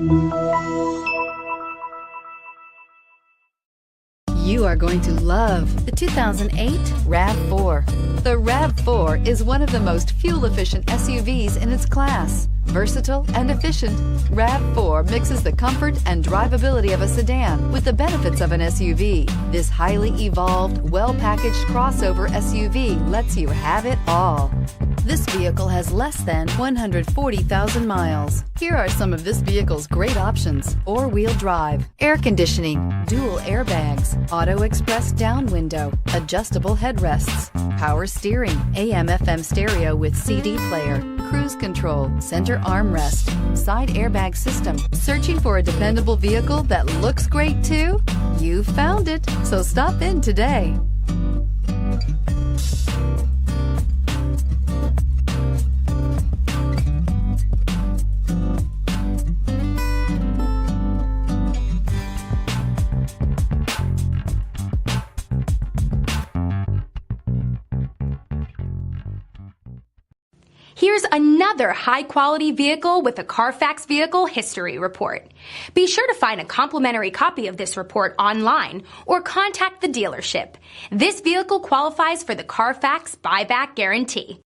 You are going to love the 2008 RAV4. The RAV4 is one of the most fuel-efficient SUVs in its class. Versatile and efficient, RAV4 mixes the comfort and drivability of a sedan with the benefits of an SUV. This highly evolved, well-packaged crossover SUV lets you have it all. This vehicle has less than 140,000 miles. Here are some of this vehicle's great options: four-wheel drive, air conditioning, dual airbags, auto express down window, adjustable headrests, power steering, AM/FM stereo with CD player, cruise control, center armrest, side airbag system. Searching for a dependable vehicle that looks great too? You found it, so stop in today. Here's another high-quality vehicle with a Carfax Vehicle History Report. Be sure to find a complimentary copy of this report online or contact the dealership. This vehicle qualifies for the Carfax Buyback Guarantee.